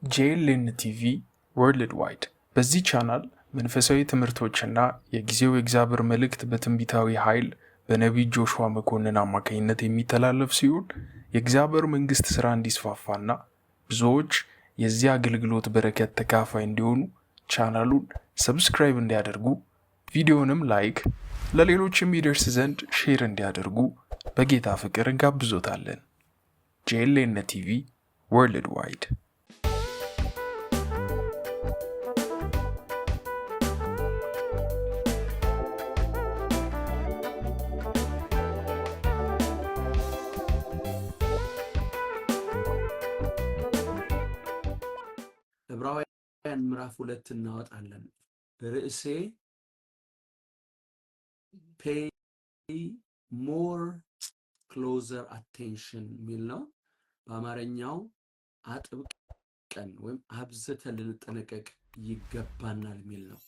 ጄኤልኤን ቲቪ ወርልድ ዋይድ። በዚህ ቻናል መንፈሳዊ ትምህርቶችና የጊዜው የእግዚአብሔር መልእክት በትንቢታዊ ኃይል በነቢይ ጆሹዋ መኮንን አማካኝነት የሚተላለፍ ሲሆን የእግዚአብሔር መንግሥት ሥራ እንዲስፋፋና ብዙዎች የዚህ አገልግሎት በረከት ተካፋይ እንዲሆኑ ቻናሉን ሰብስክራይብ እንዲያደርጉ፣ ቪዲዮንም ላይክ፣ ለሌሎች የሚደርስ ዘንድ ሼር እንዲያደርጉ በጌታ ፍቅር እንጋብዞታለን። ጄኤልኤን ቲቪ ወርልድ ዋይድ። ዕብራውያን ምዕራፍ 2 እናወጣለን። ርዕሴ ፔይ ሞር ክሎዘር አቴንሽን የሚል ነው። በአማርኛው አጥብቀን ወይም አብዝተን ልንጠነቀቅ ይገባናል የሚል ነው።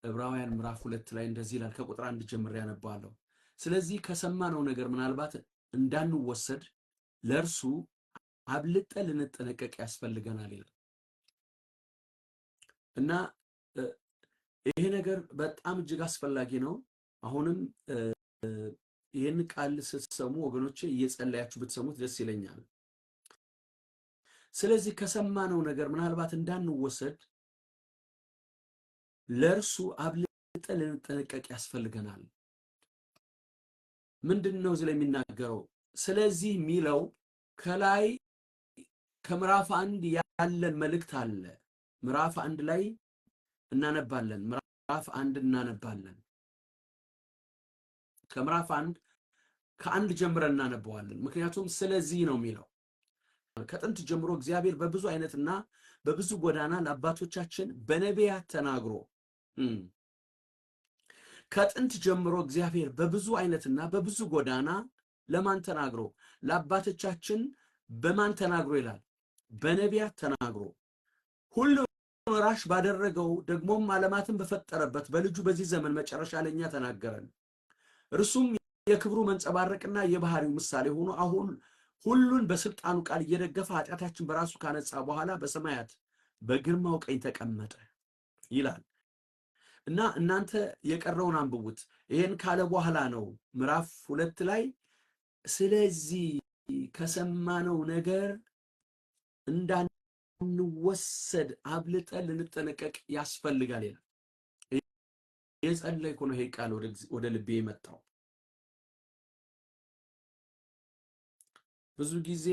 ዕብራውያን ምዕራፍ 2 ላይ እንደዚህ ይላል። ከቁጥር 1 ጀምሬ ያነባለሁ። ስለዚህ ከሰማነው ነገር ምናልባት እንዳንወሰድ ለእርሱ አብልጠን ልንጠነቀቅ ያስፈልገናል ይላል እና ይሄ ነገር በጣም እጅግ አስፈላጊ ነው። አሁንም ይህን ቃል ስትሰሙ ወገኖቼ እየጸለያችሁ ብትሰሙት ደስ ይለኛል። ስለዚህ ከሰማነው ነገር ምናልባት እንዳንወሰድ ለእርሱ አብልጠን ልንጠነቀቅ ያስፈልገናል። ምንድን ነው እዚህ ላይ የሚናገረው? ስለዚህ የሚለው ከላይ ከምዕራፍ 1 ያለን መልእክት አለ። ምዕራፍ 1 ላይ እናነባለን። ምዕራፍ 1 እናነባለን። ከምዕራፍ 1 ከ1 ጀምረን እናነባዋለን። ምክንያቱም ስለዚህ ነው የሚለው። ከጥንት ጀምሮ እግዚአብሔር በብዙ አይነትና በብዙ ጎዳና ለአባቶቻችን በነቢያት ተናግሮ ከጥንት ጀምሮ እግዚአብሔር በብዙ አይነትና በብዙ ጎዳና ለማን ተናግሮ? ለአባቶቻችን በማን ተናግሮ ይላል? በነቢያት ተናግሮ ሁሉ ወራሽ ባደረገው ደግሞም ዓለማትን በፈጠረበት በልጁ በዚህ ዘመን መጨረሻ ለኛ ተናገረን። እርሱም የክብሩ መንጸባረቅና የባህሪው ምሳሌ ሆኖ አሁን ሁሉን በስልጣኑ ቃል እየደገፈ ኃጢአታችን በራሱ ካነጻ በኋላ በሰማያት በግርማው ቀኝ ተቀመጠ ይላል እና እናንተ የቀረውን አንብቡት። ይሄን ካለ በኋላ ነው ምዕራፍ 2 ላይ ስለዚህ ከሰማነው ነገር እንዳንወሰድ አብልጠን ልንጠነቀቅ ያስፈልጋል ይላል። የጸለይኩ ነው ይሄ ቃል ወደ ልቤ የመጣው። ብዙ ጊዜ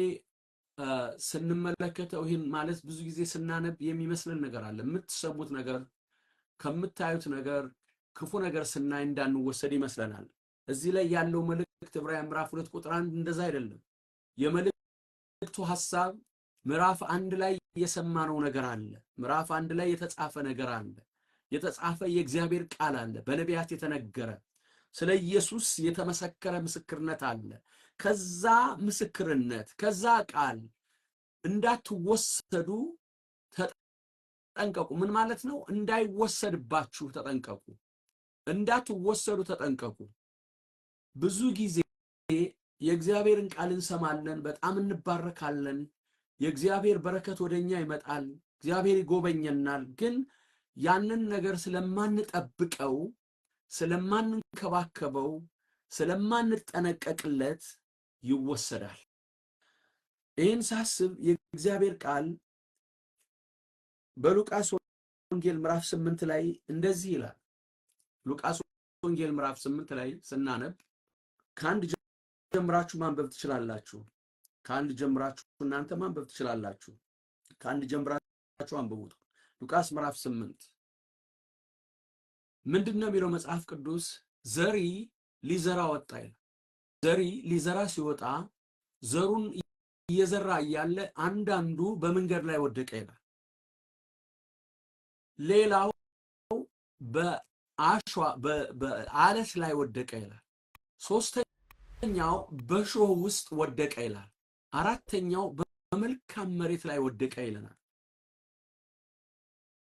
ስንመለከተው ይሄን ማለት ብዙ ጊዜ ስናነብ የሚመስለን ነገር አለ። የምትሰሙት ነገር ከምታዩት ነገር ክፉ ነገር ስናይ እንዳንወሰድ ይመስለናል። እዚህ ላይ ያለው መልእክት ዕብራውያን ምዕራፍ 2 ቁጥር 1 እንደዛ አይደለም። የመልእክቱ ሐሳብ ምዕራፍ 1 ላይ የሰማነው ነገር አለ። ምዕራፍ 1 ላይ የተጻፈ ነገር አለ። የተጻፈ የእግዚአብሔር ቃል አለ። በነቢያት የተነገረ ስለ ኢየሱስ የተመሰከረ ምስክርነት አለ። ከዛ ምስክርነት ከዛ ቃል እንዳትወሰዱ ተጠንቀቁ። ምን ማለት ነው? እንዳይወሰድባችሁ ተጠንቀቁ። እንዳትወሰዱ ተጠንቀቁ። ብዙ ጊዜ የእግዚአብሔርን ቃል እንሰማለን፣ በጣም እንባረካለን። የእግዚአብሔር በረከት ወደኛ ይመጣል፣ እግዚአብሔር ይጎበኘናል። ግን ያንን ነገር ስለማንጠብቀው፣ ስለማንንከባከበው፣ ስለማንጠነቀቅለት ይወሰዳል። ይህን ሳስብ የእግዚአብሔር ቃል በሉቃስ ወንጌል ምዕራፍ 8 ላይ እንደዚህ ይላል። ሉቃስ ወንጌል ምዕራፍ 8 ላይ ስናነብ ከአንድ ጀምራችሁ ማንበብ ትችላላችሁ። ከአንድ ጀምራችሁ እናንተ ማንበብ ትችላላችሁ። ከአንድ ጀምራችሁ አንብቡት። ሉቃስ ምዕራፍ 8 ምንድነው የሚለው መጽሐፍ ቅዱስ? ዘሪ ሊዘራ ወጣ ይላል። ዘሪ ሊዘራ ሲወጣ ዘሩን እየዘራ እያለ አንዳንዱ በመንገድ ላይ ወደቀ ይላል። ሌላው በአለት ላይ ወደቀ ይላል። ሶስተኛው በእሾህ ውስጥ ወደቀ ይላል። አራተኛው በመልካም መሬት ላይ ወደቀ ይለናል።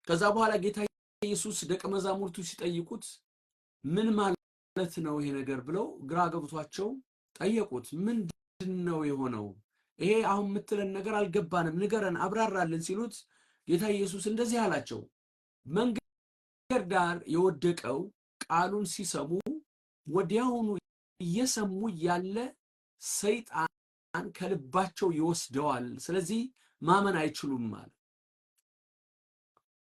ከዛ በኋላ ጌታ ኢየሱስ ደቀ መዛሙርቱ ሲጠይቁት ምን ማለት ነው ይሄ ነገር ብለው ግራ ገብቷቸው ጠየቁት። ምንድነው የሆነው? ይሄ አሁን የምትለን ነገር አልገባንም፣ ንገረን፣ አብራራልን ሲሉት ጌታ ኢየሱስ እንደዚህ አላቸው። መንገድ ዳር የወደቀው ቃሉን ሲሰሙ ወዲያውኑ እየሰሙ ያለ ሰይጣን ከልባቸው ይወስደዋል። ስለዚህ ማመን አይችሉም ማለት።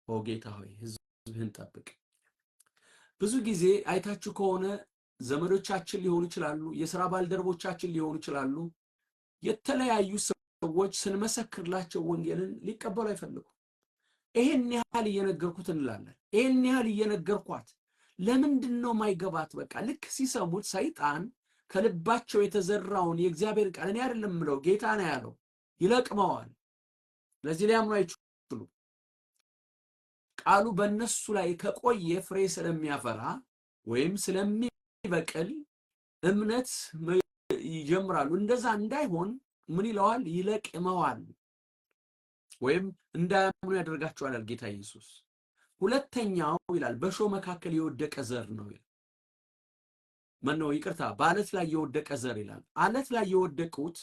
ኦ ጌታ ሆይ ሕዝብህን ጠብቅ። ብዙ ጊዜ አይታችሁ ከሆነ ዘመዶቻችን ሊሆኑ ይችላሉ፣ የሥራ ባልደረቦቻችን ሊሆኑ ይችላሉ። የተለያዩ ሰዎች ስንመሰክርላቸው ወንጌልን ሊቀበሉ አይፈልጉም። ይሄን ያህል እየነገርኩት እንላለን፣ ይሄን ያህል እየነገርኳት ለምንድን ነው ማይገባት? በቃ ልክ ሲሰሙት ሰይጣን ከልባቸው የተዘራውን የእግዚአብሔር ቃል እኔ አይደለም የምለው ጌታ ነው ያለው ይለቅመዋል። ለዚህ ሊያምኑ አይችሉም። ቃሉ በእነሱ ላይ ከቆየ ፍሬ ስለሚያፈራ ወይም ስለሚበቅል እምነት ይጀምራሉ። እንደዛ እንዳይሆን ምን ይለዋል? ይለቅመዋል ወይም እንዳያምኑ ያደርጋቸዋል ጌታ ኢየሱስ። ሁለተኛው ይላል በእሾህ መካከል የወደቀ ዘር ነው ይላል። ማነው? ይቅርታ፣ በአለት ላይ የወደቀ ዘር ይላል። አለት ላይ የወደቁት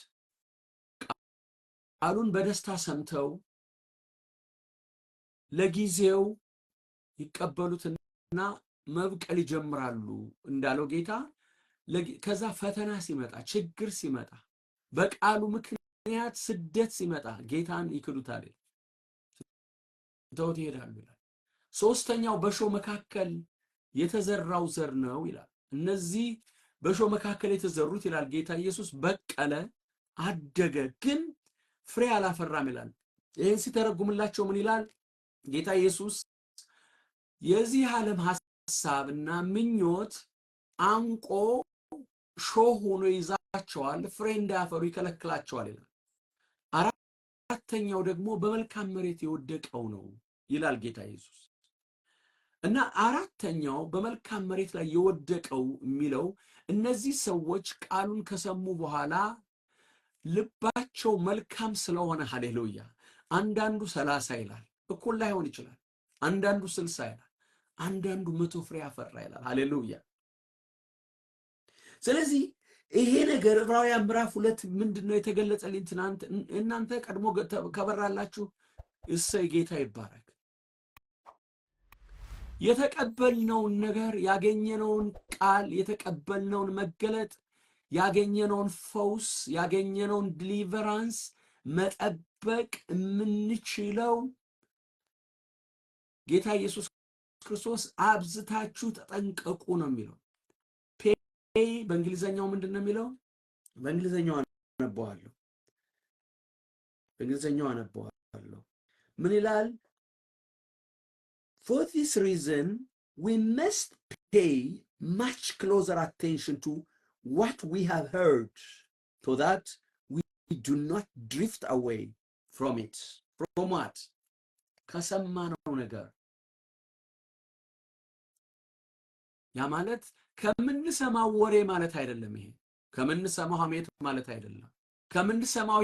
ቃሉን በደስታ ሰምተው ለጊዜው ይቀበሉትና መብቀል ይጀምራሉ እንዳለው ጌታ። ከዛ ፈተና ሲመጣ፣ ችግር ሲመጣ፣ በቃሉ ምክንያት ስደት ሲመጣ ጌታን ይክዱታል፣ ትተውት ይሄዳሉ ይላል። ሶስተኛው በእሾህ መካከል የተዘራው ዘር ነው ይላል። እነዚህ በእሾህ መካከል የተዘሩት ይላል ጌታ ኢየሱስ በቀለ፣ አደገ፣ ግን ፍሬ አላፈራም ይላል። ይህን ሲተረጉምላቸው ምን ይላል ጌታ ኢየሱስ? የዚህ ዓለም ሐሳብና ምኞት አንቆ ሾህ ሆኖ ይዛቸዋል፣ ፍሬ እንዳያፈሩ ይከለክላቸዋል ይላል። አራተኛው ደግሞ በመልካም መሬት የወደቀው ነው ይላል ጌታ ኢየሱስ። እና አራተኛው በመልካም መሬት ላይ የወደቀው የሚለው እነዚህ ሰዎች ቃሉን ከሰሙ በኋላ ልባቸው መልካም ስለሆነ፣ ሃሌሉያ፣ አንዳንዱ 30 ይላል፣ እኩል ላይሆን ይችላል። አንዳንዱ 60 ይላል፣ አንዳንዱ 100 ፍሬ ያፈራ ይላል። ሃሌሉያ። ስለዚህ ይሄ ነገር ዕብራውያን ምዕራፍ 2 ምንድነው የተገለጸልኝ ትናንት? እናንተ ቀድሞ ከበራላችሁ እሰይ፣ ጌታ ይባረክ። የተቀበልነውን ነገር፣ ያገኘነውን ቃል፣ የተቀበልነውን መገለጥ፣ ያገኘነውን ፈውስ፣ ያገኘነውን ዲሊቨራንስ መጠበቅ የምንችለው ጌታ ኢየሱስ ክርስቶስ አብዝታችሁ ተጠንቀቁ ነው የሚለው። ፔይ በእንግሊዘኛው ምንድን ነው የሚለው? በእንግሊዘኛው አነበዋለሁ። ምን ይላል? For this reason, we must pay much closer attention to what we have heard, so that we do not drift away from it. From what? ከሰማነው ነገር። ያ ማለት ከምንሰማው ወሬ ማለት አይደለም። ይሄ ከምንሰማው ሐሜት ማለት አይደለም። ከምንሰማው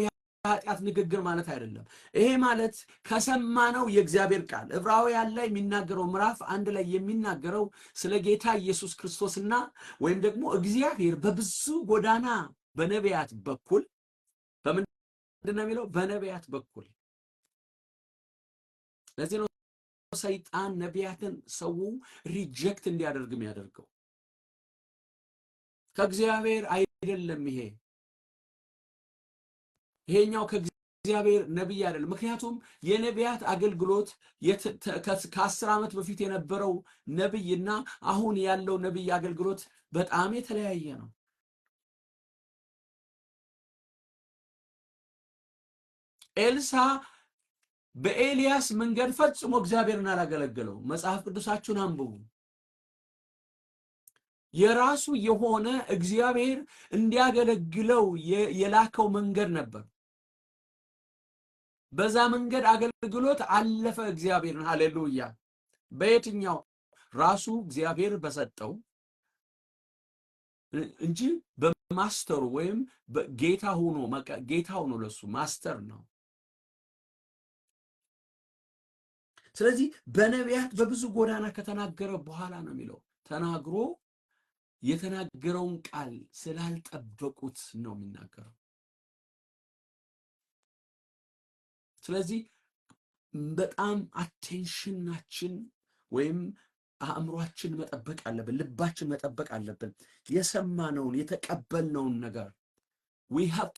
ኃጢአት ንግግር ማለት አይደለም። ይሄ ማለት ከሰማነው የእግዚአብሔር ቃል ዕብራውያን ላይ የሚናገረው ምዕራፍ 1 ላይ የሚናገረው ስለ ጌታ ኢየሱስ ክርስቶስና ወይም ደግሞ እግዚአብሔር በብዙ ጎዳና በነቢያት በኩል በምንድነው የሚለው? በነቢያት በኩል። ለዚህ ነው ሰይጣን ነቢያትን ሰው ሪጀክት እንዲያደርግ የሚያደርገው። ከእግዚአብሔር አይደለም ይሄኛው ከእግዚአብሔር ነብይ አይደለም። ምክንያቱም የነቢያት አገልግሎት ከ10 ዓመት በፊት የነበረው ነብይና አሁን ያለው ነብይ አገልግሎት በጣም የተለያየ ነው። ኤልሳ በኤልያስ መንገድ ፈጽሞ እግዚአብሔርን አላገለገለው። መጽሐፍ ቅዱሳችሁን አንብቡ። የራሱ የሆነ እግዚአብሔር እንዲያገለግለው የላከው መንገድ ነበር። በዛ መንገድ አገልግሎት አለፈ እግዚአብሔርን። ሃሌሉያ። በየትኛው? ራሱ እግዚአብሔር በሰጠው እንጂ በማስተሩ ወይም ጌታ ሆኖ ለሱ ማስተር ነው። ስለዚህ በነቢያት በብዙ ጎዳና ከተናገረ በኋላ ነው የሚለው። ተናግሮ የተናገረውን ቃል ስላልጠበቁት ነው የሚናገረው። ስለዚህ በጣም አቴንሽናችን ወይም አእምሯችን መጠበቅ አለብን፣ ልባችን መጠበቅ አለብን። የሰማነውን የተቀበልነውን ነገር we have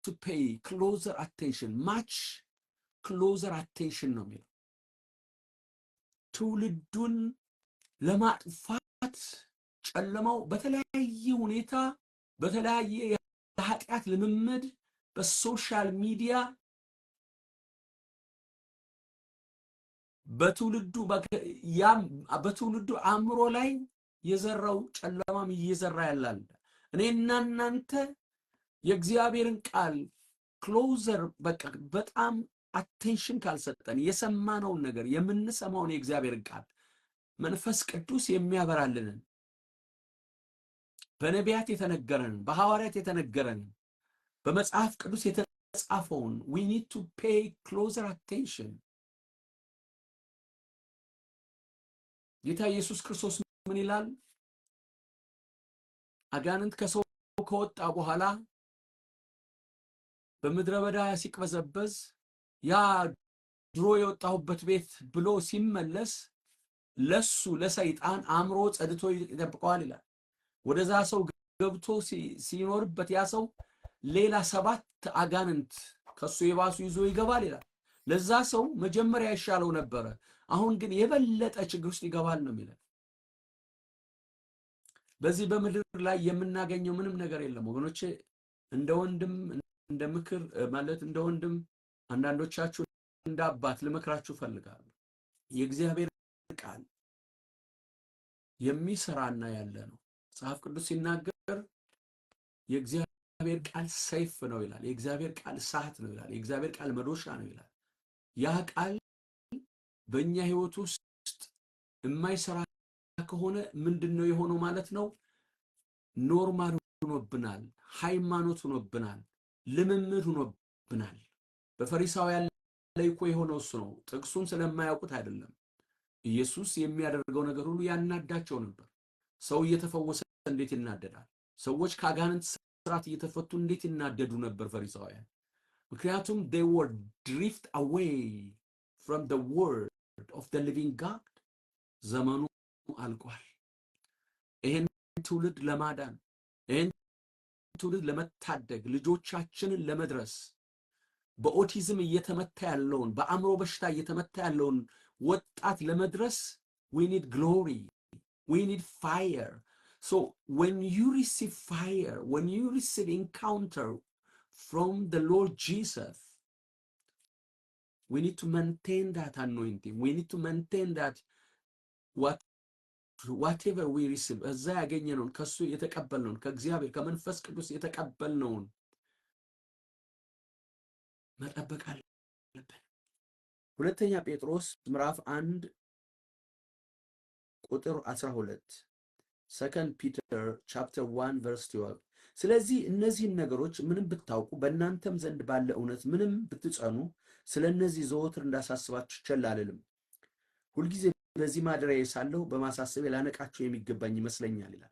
to pay closer attention, much closer attention ነው የሚለው። ትውልዱን ለማጥፋት ጨለማው በተለያየ ሁኔታ በተለያየ የኃጢአት ልምምድ በሶሻል ሚዲያ በትውልዱ አእምሮ ላይ የዘራው ጨለማም እየዘራ ያላል። እኔና እናንተ የእግዚአብሔርን ቃል ክሎዘር በጣም አቴንሽን ካልሰጠን የሰማነውን ነገር የምንሰማውን የእግዚአብሔርን ቃል መንፈስ ቅዱስ የሚያበራልንን በነቢያት የተነገረንን በሐዋርያት የተነገረንን በመጽሐፍ ቅዱስ የተጻፈውን we need to pay closer attention። ጌታ ኢየሱስ ክርስቶስ ምን ይላል? አጋንንት ከሰው ከወጣ በኋላ በምድረ በዳ ሲቅበዘበዝ ያ ድሮ የወጣሁበት ቤት ብሎ ሲመለስ ለሱ ለሰይጣን አእምሮ ጸድቶ ይጠብቀዋል ይላል። ወደዛ ሰው ገብቶ ሲኖርበት ያ ሰው ሌላ 7 አጋንንት ከሱ የባሱ ይዞ ይገባል ይላል። ለዛ ሰው መጀመሪያ ይሻለው ነበረ፣ አሁን ግን የበለጠ ችግር ውስጥ ይገባል ነው የሚለው። በዚህ በምድር ላይ የምናገኘው ምንም ነገር የለም ወገኖቼ። እንደ ወንድም እንደ ምክር ማለት እንደ ወንድም አንዳንዶቻችሁ እንደ አባት ልመክራችሁ ፈልጋለሁ። የእግዚአብሔር ቃል የሚሰራና ያለ ነው። መጽሐፍ ቅዱስ ሲናገር የእግዚአብሔር ቃል ሰይፍ ነው ይላል። የእግዚአብሔር ቃል እሳት ነው ይላል። የእግዚአብሔር ቃል መዶሻ ነው ይላል። ያ ቃል በእኛ ህይወት ውስጥ የማይሰራ ከሆነ ምንድነው የሆነው ማለት ነው? ኖርማል ሆኖብናል፣ ሃይማኖት ሆኖብናል፣ ልምምድ ሆኖብናል። በፈሪሳውያን ላይ እኮ የሆነው እሱ ነው። ጥቅሱን ስለማያውቁት አይደለም። ኢየሱስ የሚያደርገው ነገር ሁሉ ያናዳቸው ነበር። ሰው እየተፈወሰ እንዴት ይናደዳል? ሰዎች ከአጋንንት ስራት እየተፈቱ እንዴት ይናደዱ ነበር ፈሪሳውያን? ምክንያቱም they were drift away from the word of the living God። ዘመኑ አልቋል። ይሄን ትውልድ ለማዳን ይሄን ትውልድ ለመታደግ ልጆቻችንን ለመድረስ በኦቲዝም እየተመታ ያለውን በአእምሮ በሽታ እየተመታ ያለውን ወጣት ለመድረስ we need glory, we need fire. So when you receive fire, when you receive encounter from the Lord Jesus, we need to maintain that anointing. We need to maintain that whatever we receive, እዛ ያገኘነውን ከሱ የተቀበልነውን ከእግዚአብሔር ከመንፈስ ቅዱስ የተቀበልነውን መጠበቅ አለብን። ሁለተኛ ጴጥሮስ ምዕራፍ 1 ቁጥር 12 Second Peter chapter 1 verse 12 ስለዚህ እነዚህን ነገሮች ምንም ብታውቁ በእናንተም ዘንድ ባለ እውነት ምንም ብትጸኑ ስለነዚህ ዘወትር እንዳሳስባችሁ ቸል አልልም። ሁልጊዜ በዚህ ማደሪያዬ ሳለሁ በማሳሰብ ላነቃችሁ የሚገባኝ ይመስለኛል ይላል።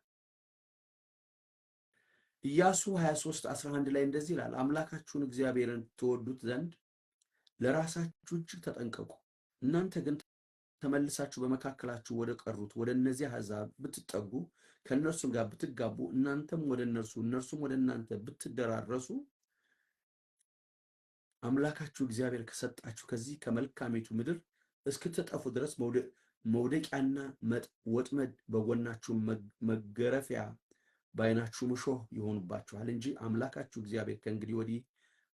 ኢያሱ 23:11 ላይ እንደዚህ ይላል፣ አምላካችሁን እግዚአብሔርን ትወዱት ዘንድ ለራሳችሁ እጅግ ተጠንቀቁ። እናንተ ግን ተመልሳችሁ በመካከላችሁ ወደ ቀሩት ወደ እነዚህ አሕዛብ ብትጠጉ ከነርሱም ጋር ብትጋቡ እናንተም ወደ እነርሱ እነርሱም ወደ እናንተ ብትደራረሱ አምላካችሁ እግዚአብሔር ከሰጣችሁ ከዚህ ከመልካሚቱ ምድር እስክትጠፉ ድረስ መውደቂያና ወጥመድ በጎናችሁ መገረፊያ በዓይናችሁ ምሾህ ይሆንባችኋል እንጂ አምላካችሁ እግዚአብሔር ከእንግዲህ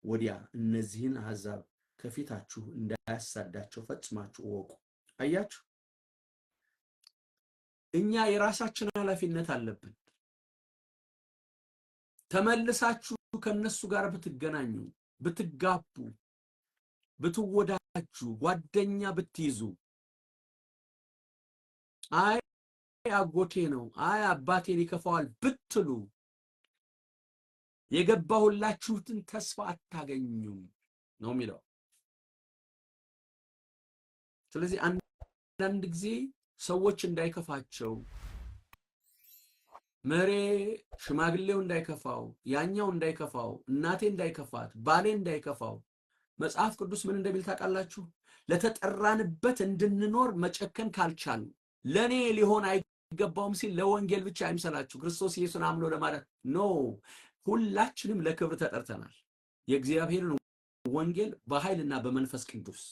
ወዲያ እነዚህን አሕዛብ ከፊታችሁ እንዳያሳዳቸው ፈጽማችሁ እወቁ። አያችሁ፣ እኛ የራሳችን ኃላፊነት አለብን። ተመልሳችሁ ከነሱ ጋር ብትገናኙ፣ ብትጋቡ፣ ብትወዳጁ፣ ጓደኛ ብትይዙ፣ አይ አጎቴ ነው አይ አባቴን ይከፋዋል ብትሉ የገባሁላችሁትን ተስፋ አታገኙም ነው የሚለው። ስለዚህ አንዳንድ ጊዜ ሰዎች እንዳይከፋቸው መሬ ሽማግሌው እንዳይከፋው ያኛው እንዳይከፋው እናቴ እንዳይከፋት ባሌ እንዳይከፋው መጽሐፍ ቅዱስ ምን እንደሚል ታውቃላችሁ? ለተጠራንበት እንድንኖር መጨከን ካልቻል ለኔ ሊሆን አይገባውም ሲል ለወንጌል ብቻ አይምሰላችሁ። ክርስቶስ ኢየሱስን አምኖ ለማለት ኖ፣ ሁላችንም ለክብር ተጠርተናል። የእግዚአብሔርን ወንጌል በኃይልና በመንፈስ ቅዱስ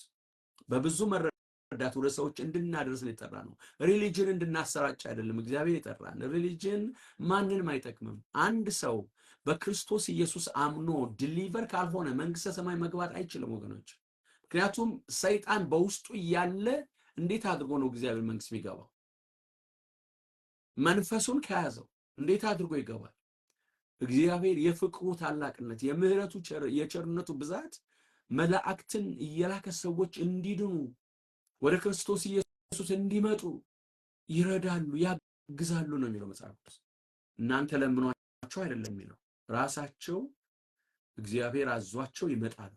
በብዙ መረዳት ወደ ሰዎች እንድናደርስ ሊጠራ ነው። ሪሊጅን እንድናሰራጭ አይደለም እግዚአብሔር ይጠራል። ሪሊጅን ማንንም አይጠቅምም። አንድ ሰው በክርስቶስ ኢየሱስ አምኖ ዲሊቨር ካልሆነ መንግስተ ሰማይ መግባት አይችልም ወገኖች። ምክንያቱም ሰይጣን በውስጡ እያለ እንዴት አድርጎ ነው እግዚአብሔር መንግስት የሚገባው? መንፈሱን ከያዘው እንዴት አድርጎ ይገባል? እግዚአብሔር የፍቅሩ ታላቅነት፣ የምህረቱ የቸርነቱ ብዛት መላእክትን እየላከ ሰዎች እንዲድኑ ወደ ክርስቶስ ኢየሱስ እንዲመጡ ይረዳሉ፣ ያግዛሉ ነው የሚለው መጽሐፍ ቅዱስ። እናንተ ለምኗቸው አይደለም የሚለው፣ ራሳቸው እግዚአብሔር አዟቸው ይመጣሉ።